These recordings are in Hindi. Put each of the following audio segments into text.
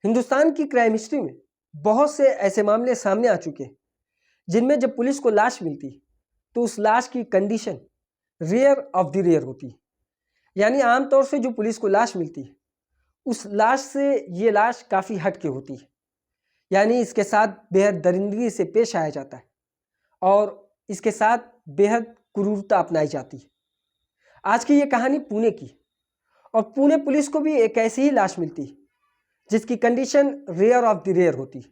हिंदुस्तान की क्राइम हिस्ट्री में बहुत से ऐसे मामले सामने आ चुके हैं जिनमें जब पुलिस को लाश मिलती तो उस लाश की condition rare of the rare होती है। यानी आमतौर से जो पुलिस को लाश मिलती है उस लाश से ये लाश काफ़ी हट के होती है। यानी इसके साथ बेहद दरिंदगी से पेश आया जाता है और इसके साथ बेहद क्रूरता अपनाई जाती है। आज की ये कहानी पुणे की और पुणे पुलिस को भी एक ऐसी ही लाश मिलती है जिसकी condition rare of the rare होती है।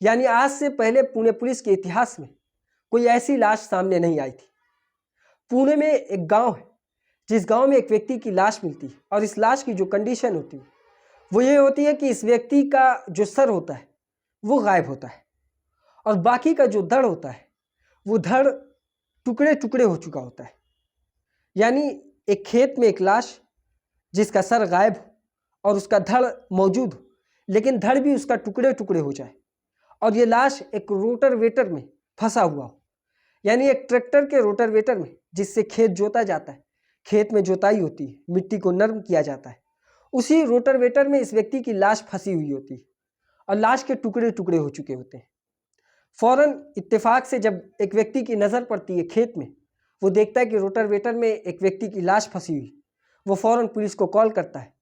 यानी आज से पहले पुणे पुलिस के इतिहास में कोई ऐसी लाश सामने नहीं आई थी। पुणे में एक गांव है जिस गांव में एक व्यक्ति की लाश मिलती है और इस लाश की जो कंडीशन होती है वो ये होती है कि इस व्यक्ति का जो सर होता है वो गायब होता है और बाकी का जो धड़ होता है वो धड़ टुकड़े टुकड़े हो चुका होता है। यानी एक खेत में एक लाश जिसका सर गायब हो और उसका धड़ मौजूद हो लेकिन धड़ भी उसका टुकड़े टुकड़े हो जाए और ये लाश एक रोटावेटर में फंसा हुआ हो। यानी एक ट्रैक्टर के रोटावेटर में जिससे खेत जोता जाता है, खेत में जोताई होती है, मिट्टी को नर्म किया जाता है, उसी रोटावेटर में इस व्यक्ति की लाश फंसी हुई होती है और लाश के टुकड़े टुकड़े हो चुके होते हैं। फौरन इत्तेफाक से जब एक व्यक्ति की नज़र पड़ती है खेत में, वो देखता है कि रोटावेटर में एक व्यक्ति की लाश फंसी हुई, वो फौरन पुलिस को कॉल करता है।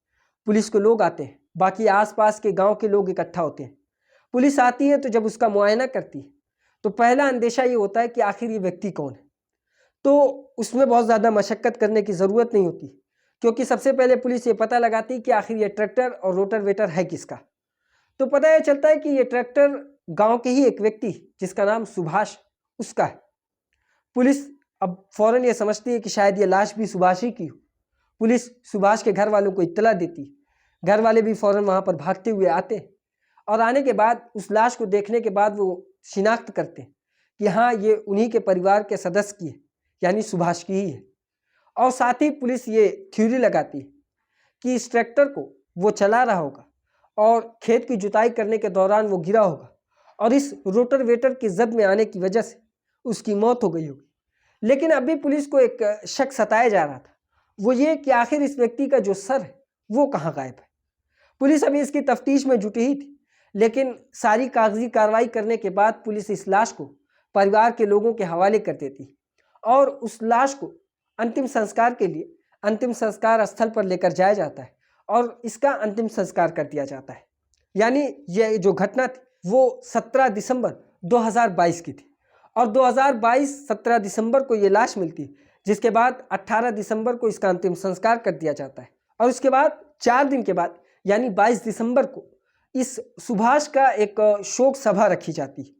पुलिस के लोग आते हैं, बाकी आसपास के गांव के लोग इकट्ठा होते हैं। पुलिस आती है तो जब उसका मुआयना करती है तो पहला अंदेशा ये होता है कि आखिर ये व्यक्ति कौन है। तो उसमें बहुत ज़्यादा मशक्क़त करने की ज़रूरत नहीं होती क्योंकि सबसे पहले पुलिस ये पता लगाती है कि आखिर ये ट्रैक्टर और रोटावेटर है किसका। तो पता ये चलता है कि ये ट्रैक्टर गांव के ही एक व्यक्ति जिसका नाम सुभाष उसका है। पुलिस अब फौरन ये समझती है कि शायद ये लाश भी सुभाष ही की हो। पुलिस सुभाष के घर वालों को इत्तला देती है। घर वाले भी फौरन वहाँ पर भागते हुए आते हैं और आने के बाद उस लाश को देखने के बाद वो शिनाख्त करते हैं कि हाँ ये उन्हीं के परिवार के सदस्य की है, यानी सुभाष की ही है। और साथ ही पुलिस ये थ्योरी लगाती है कि इस ट्रैक्टर को वो चला रहा होगा और खेत की जुताई करने के दौरान वो गिरा होगा और इस रोटावेटर की जद में आने की वजह से उसकी मौत हो गई होगी। लेकिन अभी पुलिस को एक शक सताया जा रहा था, वो ये कि आखिर इस व्यक्ति का जो सर है वो कहाँ गायब है। पुलिस अभी इसकी तफ्तीश में जुटी ही थी, लेकिन सारी कागजी कार्रवाई करने के बाद पुलिस इस लाश को परिवार के लोगों के हवाले कर देती और उस लाश को अंतिम संस्कार के लिए अंतिम संस्कार स्थल पर लेकर जाया जाता है और इसका अंतिम संस्कार कर दिया जाता है। यानी ये जो घटना थी वो 17 दिसंबर 2022 की थी और 2022 17 दिसंबर को ये लाश मिलती है, जिसके बाद 18 दिसंबर को इसका अंतिम संस्कार कर दिया जाता है और उसके बाद 4 दिन के बाद यानी 22 दिसंबर को इस सुभाष का एक शोक सभा रखी जाती है।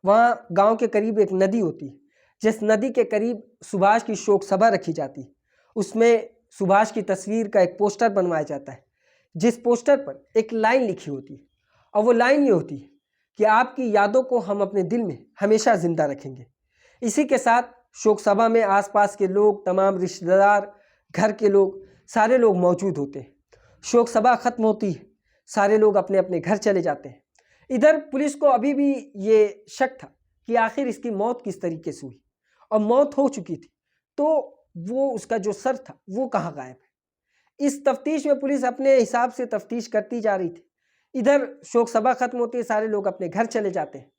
वहाँ गांव के करीब एक नदी होती है, जिस नदी के करीब सुभाष की शोक सभा रखी जाती है। उसमें सुभाष की तस्वीर का एक पोस्टर बनवाया जाता है, जिस पोस्टर पर एक लाइन लिखी होती है और वो लाइन ये होती है कि आपकी यादों को हम अपने दिल में हमेशा जिंदा रखेंगे। इसी के साथ शोक सभा में आसपास के लोग, तमाम रिश्तेदार, घर के लोग, सारे लोग मौजूद होते हैं। शोक सभा खत्म होती है, सारे लोग अपने अपने घर चले जाते हैं। इधर पुलिस को अभी भी ये शक था कि आखिर इसकी मौत किस तरीके से हुई और मौत हो चुकी थी तो वो उसका जो सर था वो कहाँ गायब है। इस तफ्तीश में पुलिस अपने हिसाब से तफ्तीश करती जा रही थी। इधर शोक सभा खत्म होती है, सारे लोग अपने घर चले जाते हैं।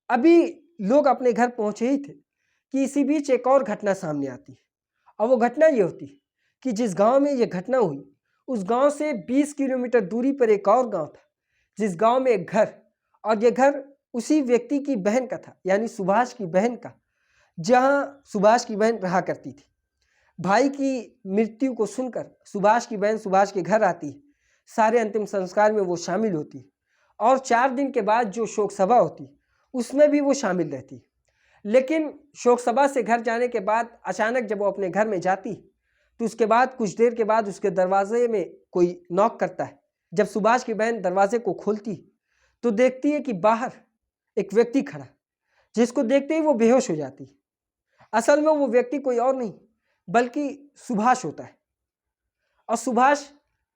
अभी लोग अपने घर पहुंचे ही थे कि इसी बीच एक और घटना सामने आती है और वो घटना ये होती है कि जिस गांव में ये घटना हुई उस गांव से 20 किलोमीटर दूरी पर एक और गांव था, जिस गांव में एक घर, और ये घर उसी व्यक्ति की बहन का था, यानी सुभाष की बहन का, जहां सुभाष की बहन रहा करती थी। भाई की मृत्यु को सुनकर सुभाष की बहन सुभाष के घर आती है, सारे अंतिम संस्कार में वो शामिल होती है और 4 दिन के बाद जो शोक सभा होती है उसमें भी वो शामिल रहती है। लेकिन शोक सभा से घर जाने के बाद अचानक जब वो अपने घर में जाती तो उसके बाद कुछ देर के बाद उसके दरवाजे में कोई नॉक करता है। जब सुभाष की बहन दरवाजे को खोलती तो देखती है कि बाहर एक व्यक्ति खड़ा, जिसको देखते ही वो बेहोश हो जाती है। असल में वो व्यक्ति कोई और नहीं बल्कि सुभाष होता है और सुभाष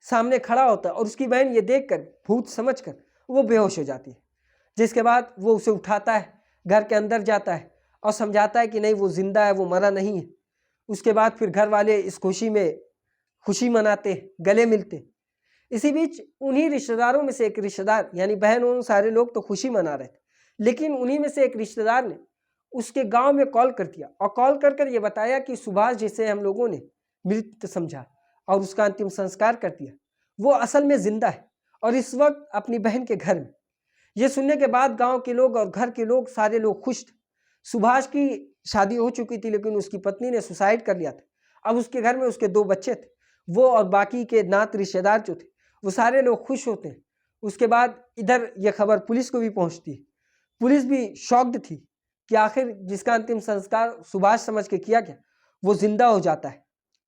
सामने खड़ा होता है और उसकी बहन ये देखकर भूत समझकर वो बेहोश हो जाती है। जिसके बाद वो उसे उठाता है, घर के अंदर जाता है और समझाता है कि नहीं वो जिंदा है, वो मरा नहीं है। उसके बाद फिर घर वाले इस खुशी में खुशी मनाते, गले मिलते। इसी बीच उन्हीं रिश्तेदारों में से एक रिश्तेदार, यानी बहन उन सारे लोग तो खुशी मना रहे थे, लेकिन उन्हीं में से एक रिश्तेदार ने उसके गांव में कॉल कर दिया और कॉल कर कर ये बताया कि सुभाष जिसे हम लोगों ने मृत समझा और उसका अंतिम संस्कार कर दिया, वो असल में जिंदा है और इस वक्त अपनी बहन के घर में। ये सुनने के बाद गांव के लोग और घर के लोग सारे लोग खुश थे। सुभाष की शादी हो चुकी थी, लेकिन उसकी पत्नी ने सुसाइड कर लिया था। अब उसके घर में उसके 2 बच्चे थे। वो और बाकी के नात रिश्तेदार जो थे वो सारे लोग खुश होते हैं। उसके बाद इधर यह खबर पुलिस को भी पहुंचती है। पुलिस भी शॉक्ड थी कि आखिर जिसका अंतिम संस्कार सुभाष समझ के किया गया वो जिंदा हो जाता है।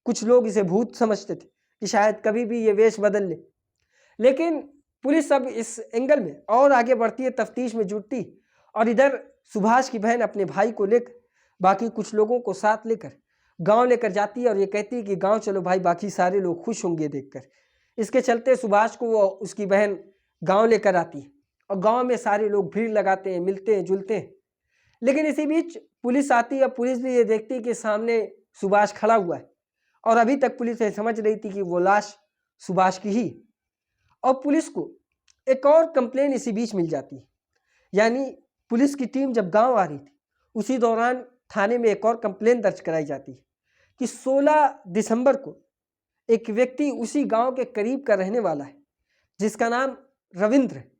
कुछ लोग इसे भूत समझते थे कि शायद कभी भी ये वेश बदल ले, लेकिन पुलिस अब इस एंगल में और आगे बढ़ती है, तफ्तीश में जुटती और इधर सुभाष की बहन अपने भाई को लेकर बाकी कुछ लोगों को साथ लेकर गांव लेकर जाती है और ये कहती है कि गांव चलो भाई, बाकी सारे लोग खुश होंगे देखकर। इसके चलते सुभाष को वो उसकी बहन गांव लेकर आती है और गांव में सारे लोग भीड़ लगाते हैं, मिलते हैं, जुलते हैं। लेकिन इसी बीच पुलिस आती है। पुलिस भी ये देखती है कि सामने सुभाष खड़ा हुआ है और अभी तक पुलिस ये समझ रही थी कि वो लाश सुभाष की ही। और पुलिस को एक और कंप्लेन इसी बीच मिल जाती है, यानी पुलिस की टीम जब गांव आ रही थी उसी दौरान थाने में एक और कंप्लेन दर्ज कराई जाती है कि 16 दिसंबर को एक व्यक्ति उसी गांव के करीब का रहने वाला है जिसका नाम रविंद्र है,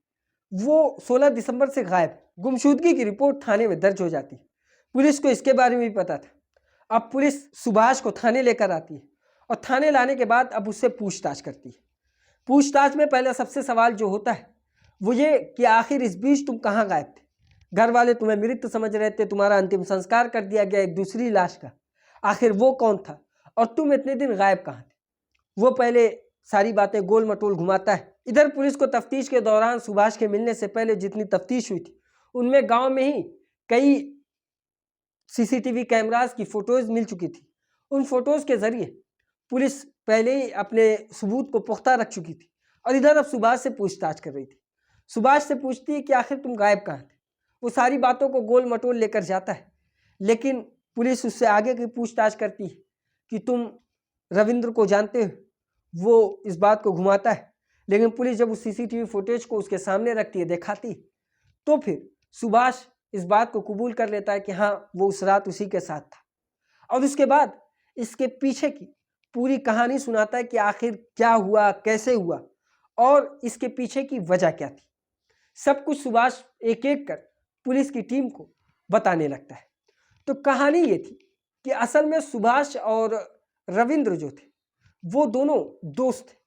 वो 16 दिसंबर से गायब। गुमशुदगी की रिपोर्ट थाने में दर्ज हो जाती है। पुलिस को इसके बारे में भी पता था। अब पुलिस सुभाष को थाने लेकर आती है और थाने लाने के बाद अब उससे पूछताछ करती है। पूछताछ में पहला सबसे सवाल जो होता है वो ये कि आखिर इस बीच तुम कहाँ गायब थे? घर वाले तुम्हें मृत समझ रहे थे, तुम्हारा अंतिम संस्कार कर दिया गया एक दूसरी लाश का, आखिर वो कौन था और तुम इतने दिन गायब कहाँ थे? वो पहले सारी बातें गोल मटोल घुमाता है। इधर पुलिस को तफ्तीश के दौरान सुभाष के मिलने से पहले जितनी तफ्तीश हुई थी उनमें गांव में ही कई सीसीटीवी कैमरास की फोटोज मिल चुकी थी। उन फोटोज के जरिए पुलिस पहले ही अपने सबूत को पुख्ता रख चुकी थी और इधर अब सुभाष से पूछताछ कर रही थी। सुभाष से पूछती है कि आखिर तुम गायब कहाँ थे? वो सारी बातों को गोल मटोल लेकर जाता है, लेकिन पुलिस उससे आगे की पूछताछ करती है कि तुम रविंद्र को जानते हो? वो इस बात को घुमाता है, लेकिन पुलिस जब उस सीसीटीवी फुटेज को उसके सामने रखती है, दिखाती, तो फिर सुभाष इस बात को कबूल कर लेता है कि हाँ वो उस रात उसी के साथ था। और उसके बाद इसके पीछे की पूरी कहानी सुनाता है कि आखिर क्या हुआ, कैसे हुआ और इसके पीछे की वजह क्या थी। सब कुछ सुभाष एक एक कर पुलिस की टीम को बताने लगता है। तो कहानी ये थी कि असल में सुभाष और रविंद्र जो थे वो दोनों दोस्त थे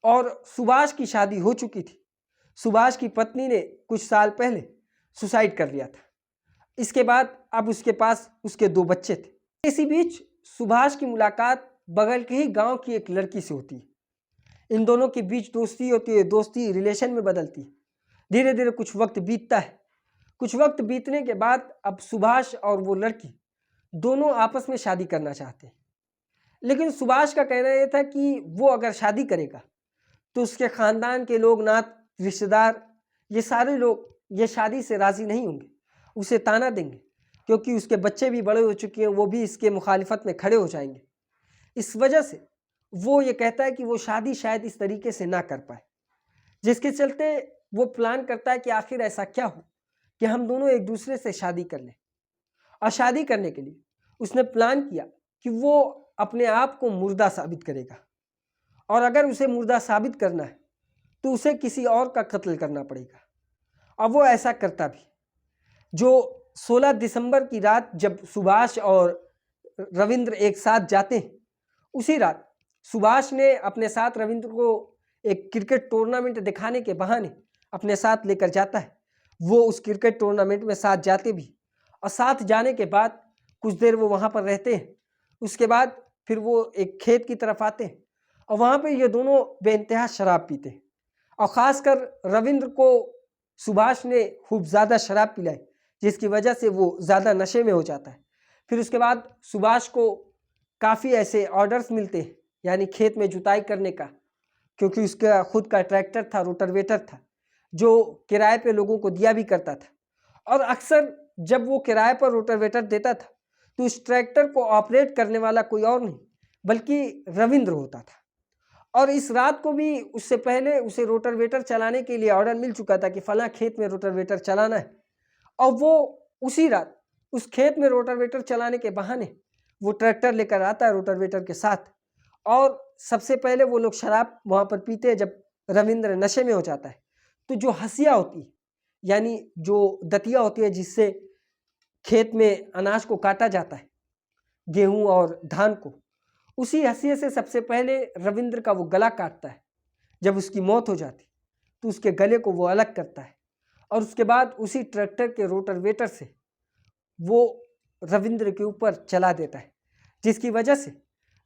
और सुभाष की शादी हो चुकी थी। सुभाष की पत्नी ने कुछ साल पहले सुसाइड कर लिया था। इसके बाद अब उसके पास उसके 2 बच्चे थे। इसी बीच सुभाष की मुलाकात बगल के ही गांव की एक लड़की से होती है। इन दोनों के बीच दोस्ती होती है, दोस्ती रिलेशन में बदलती है। धीरे धीरे कुछ वक्त बीतता है। कुछ वक्त बीतने के बाद अब सुभाष और वो लड़की दोनों आपस में शादी करना चाहते हैं, लेकिन सुभाष का कहना यह था कि वो अगर शादी करेगा तो उसके खानदान के लोग, नात रिश्तेदार, ये सारे लोग ये शादी से राजी नहीं होंगे, उसे ताना देंगे, क्योंकि उसके बच्चे भी बड़े हो चुके हैं, वो भी इसके मुखालिफत में खड़े हो जाएंगे। इस वजह से वो ये कहता है कि वो शादी शायद इस तरीके से ना कर पाए, जिसके चलते वो प्लान करता है कि आखिर ऐसा क्या हो कि हम दोनों एक दूसरे से शादी कर लें। और शादी करने के लिए उसने प्लान किया कि वो अपने आप को मुर्दा साबित करेगा और अगर उसे मुर्दा साबित करना है तो उसे किसी और का कत्ल करना पड़ेगा। और वो ऐसा करता भी। जो 16 दिसंबर की रात जब सुभाष और रविंद्र एक साथ जाते हैं, उसी रात सुभाष ने अपने साथ रविंद्र को एक क्रिकेट टूर्नामेंट दिखाने के बहाने अपने साथ लेकर जाता है। वो उस क्रिकेट टूर्नामेंट में साथ जाते भी और साथ जाने के बाद कुछ देर वो वहाँ पर रहते हैं। उसके बाद फिर वो एक खेत की तरफ आते हैं और वहाँ पे ये दोनों बेइंतहा शराब पीते हैं और ख़ासकर रविंद्र को सुभाष ने खूब ज़्यादा शराब पिलाई, जिसकी वजह से वो ज़्यादा नशे में हो जाता है। फिर उसके बाद सुभाष को काफ़ी ऐसे ऑर्डर्स मिलते हैं, यानी खेत में जुताई करने का, क्योंकि उसका खुद का ट्रैक्टर था, रोटावेटर था, जो किराए पे लोगों को दिया भी करता था। और अक्सर जब वो किराए पर रोटावेटर देता था तो उस ट्रैक्टर को ऑपरेट करने वाला कोई और नहीं बल्कि रविंद्र होता था। और इस रात को भी उससे पहले उसे रोटावेटर चलाने के लिए ऑर्डर मिल चुका था कि फला खेत में रोटावेटर चलाना है। और वो उसी रात उस खेत में रोटावेटर चलाने के बहाने वो ट्रैक्टर लेकर आता है रोटावेटर के साथ, और सबसे पहले वो लोग शराब वहाँ पर पीते हैं। जब रविंद्र नशे में हो जाता है तो जो हंसिया होती है, यानी जो दतिया होती है जिससे खेत में अनाज को काटा जाता है, गेहूं और धान को, उसी हंसिए से सबसे पहले रविंद्र का वो गला काटता है। जब उसकी मौत हो जाती तो उसके गले को वो अलग करता है, और उसके बाद उसी ट्रैक्टर के रोटावेटर से वो रविंद्र के ऊपर चला देता है, जिसकी वजह से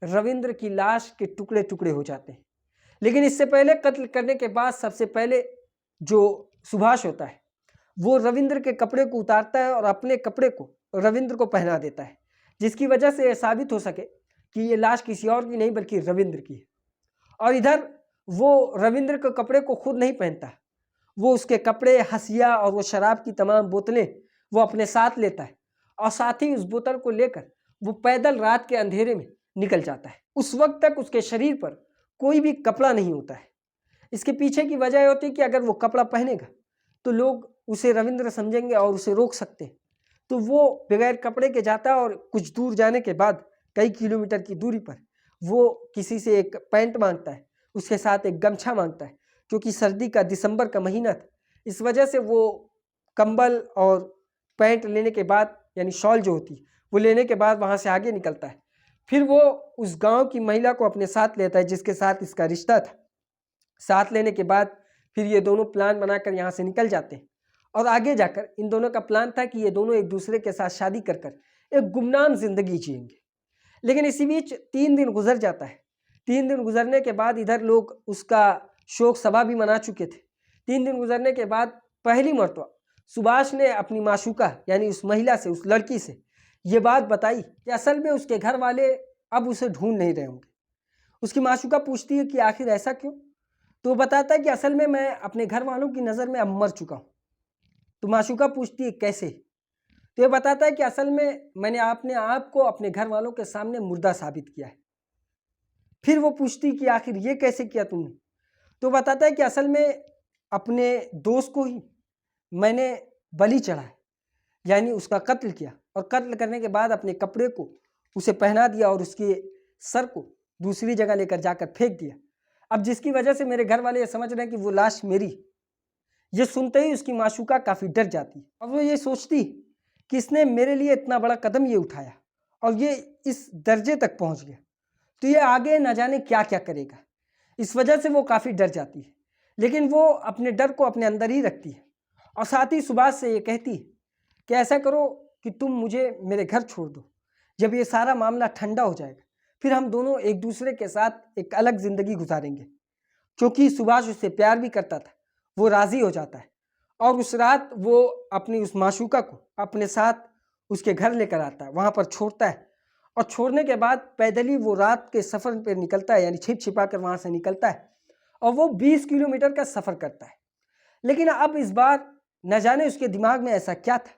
रविंद्र की लाश के टुकड़े टुकड़े हो जाते हैं। लेकिन इससे पहले कत्ल करने के बाद सबसे पहले जो सुभाष होता है वो रविंद्र के कपड़े को उतारता है और अपने कपड़े को रविंद्र को पहना देता है, जिसकी वजह से यह साबित हो सके कि ये लाश किसी और की नहीं बल्कि रविंद्र की है। और इधर वो रविंद्र के कपड़े को खुद नहीं पहनता, वो उसके कपड़े, हंसिया और वो शराब की तमाम बोतलें वो अपने साथ लेता है, और साथ ही उस बोतल को लेकर वो पैदल रात के अंधेरे में निकल जाता है। उस वक्त तक उसके शरीर पर कोई भी कपड़ा नहीं होता है। इसके पीछे की वजह होती है कि अगर वो कपड़ा पहनेगा तो लोग उसे रविंद्र समझेंगे और उसे रोक सकते हैं। तो वो बगैर कपड़े के जाता है, और कुछ दूर जाने के बाद कई किलोमीटर की दूरी पर वो किसी से एक पैंट मांगता है, उसके साथ एक गमछा मांगता है, क्योंकि सर्दी का दिसंबर का महीना था। इस वजह से वो कंबल और पैंट लेने के बाद, यानी शॉल जो होती है वो लेने के बाद वहाँ से आगे निकलता है। फिर वो उस गांव की महिला को अपने साथ लेता है जिसके साथ इसका रिश्ता था। साथ लेने के बाद फिर ये दोनों प्लान बनाकर यहाँ से निकल जाते हैं, और आगे जाकर इन दोनों का प्लान था कि ये दोनों एक दूसरे के साथ शादी कर एक गुमनाम जिंदगी जिएंगे। लेकिन इसी बीच 3 दिन गुजर जाता है। 3 दिन गुजरने के बाद इधर लोग उसका शोक सभा भी मना चुके थे। 3 दिन गुजरने के बाद पहली मर्तबा सुभाष ने अपनी माशूका यानी उस महिला से, उस लड़की से ये बात बताई कि असल में उसके घर वाले अब उसे ढूंढ नहीं रहे होंगे। उसकी माशूका पूछती है कि आखिर ऐसा क्यों? तो वो बताता है कि असल में मैं अपने घर वालों की नज़र में अब मर चुका हूँ। तो माशूका पूछती है कैसे? तो ये बताता है कि असल में मैंने अपने आप को अपने घर वालों के सामने मुर्दा साबित किया है। फिर वो पूछती कि आखिर ये कैसे किया तुमने? तो बताता है कि असल में अपने दोस्त को ही मैंने बलि चढ़ाया, यानी उसका कत्ल किया, और कत्ल करने के बाद अपने कपड़े को उसे पहना दिया और उसके सर को दूसरी जगह लेकर जाकर फेंक दिया। अब जिसकी वजह से मेरे घर वाले ये समझ रहे हैं कि वो लाश मेरी। ये सुनते ही उसकी माशूका काफ़ी डर जाती है, और वो ये सोचती कि इसने मेरे लिए इतना बड़ा कदम ये उठाया और ये इस दर्जे तक पहुंच गया, तो ये आगे ना जाने क्या क्या करेगा। इस वजह से वो काफ़ी डर जाती है, लेकिन वो अपने डर को अपने अंदर ही रखती है, और साथ ही सुभाष से ये कहती है कि ऐसा करो कि तुम मुझे मेरे घर छोड़ दो। जब ये सारा मामला ठंडा हो जाएगा फिर हम दोनों एक दूसरे के साथ एक अलग ज़िंदगी गुजारेंगे। क्योंकि सुभाष उससे प्यार भी करता था, वो राज़ी हो जाता है, और उस रात वो अपनी उस माशूका को अपने साथ उसके घर लेकर आता है, वहाँ पर छोड़ता है, और छोड़ने के बाद पैदल ही वो रात के सफ़र पर निकलता है, यानी छिप छिपा कर वहाँ से निकलता है, और वो 20 किलोमीटर का सफ़र करता है। लेकिन अब इस बार न जाने उसके दिमाग में ऐसा क्या था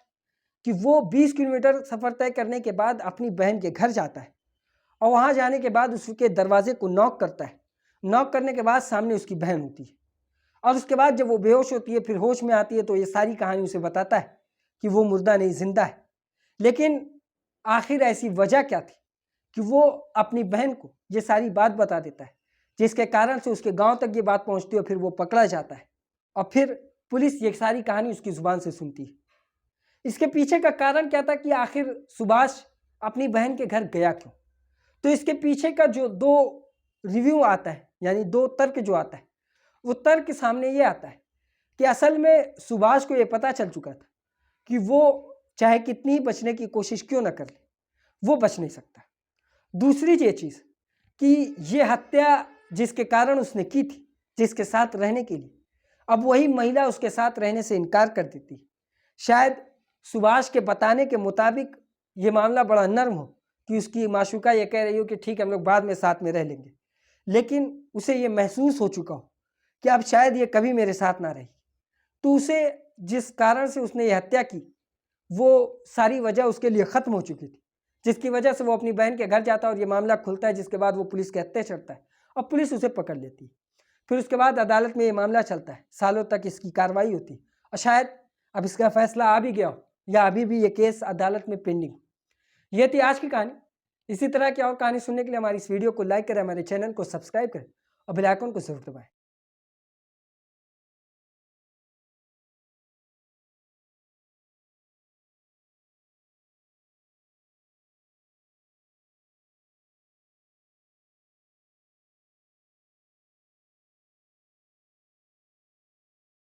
कि वो 20 किलोमीटर सफ़र तय करने के बाद अपनी बहन के घर जाता है, और वहाँ जाने के बाद उसके दरवाजे को नॉक करता है। नॉक करने के बाद सामने उसकी बहन होती है, और उसके बाद जब वो बेहोश होती है फिर होश में आती है तो ये सारी कहानी उसे बताता है कि वो मुर्दा नहीं, जिंदा है। लेकिन आखिर ऐसी वजह क्या थी कि वो अपनी बहन को ये सारी बात बता देता है, जिसके कारण से उसके गांव तक ये बात पहुंचती है, फिर वो पकड़ा जाता है, और फिर पुलिस ये सारी कहानी उसकी ज़ुबान से सुनती है। इसके पीछे का कारण क्या था कि आखिर सुभाष अपनी बहन के घर गया क्यों? तो इसके पीछे का जो 2 रिव्यू आता है, यानी 2 तर्क जो आता है, वो तर्क सामने ये आता है कि असल में सुभाष को ये पता चल चुका था कि वो चाहे कितनी ही बचने की कोशिश क्यों ना कर ले, वो बच नहीं सकता। दूसरी ये चीज़ कि ये हत्या जिसके कारण उसने की थी, जिसके साथ रहने के लिए, अब वही महिला उसके साथ रहने से इनकार कर देती। शायद सुभाष के बताने के मुताबिक ये मामला बड़ा नर्म हो कि उसकी माशूका ये कह रही हो कि ठीक है हम लोग बाद में साथ में रह लेंगे, लेकिन उसे ये महसूस हो चुका हो कि अब शायद ये कभी मेरे साथ ना रही। तो उसे जिस कारण से उसने ये हत्या की वो सारी वजह उसके लिए ख़त्म हो चुकी थी, जिसकी वजह से वो अपनी बहन के घर जाता है और ये मामला खुलता है, जिसके बाद वो पुलिस के हत्थे चढ़ता है और पुलिस उसे पकड़ लेती। फिर उसके बाद अदालत में ये मामला चलता है, सालों तक इसकी कार्रवाई होती और शायद अब इसका फैसला आ भी गया हो या अभी भी ये केस अदालत में पेंडिंग। ये थी आज की कहानी। इसी तरह की और कहानी सुनने के लिए हमारी इस वीडियो को लाइक करें, हमारे चैनल को सब्सक्राइब करें और बेल आइकन को जरूर दबाएं।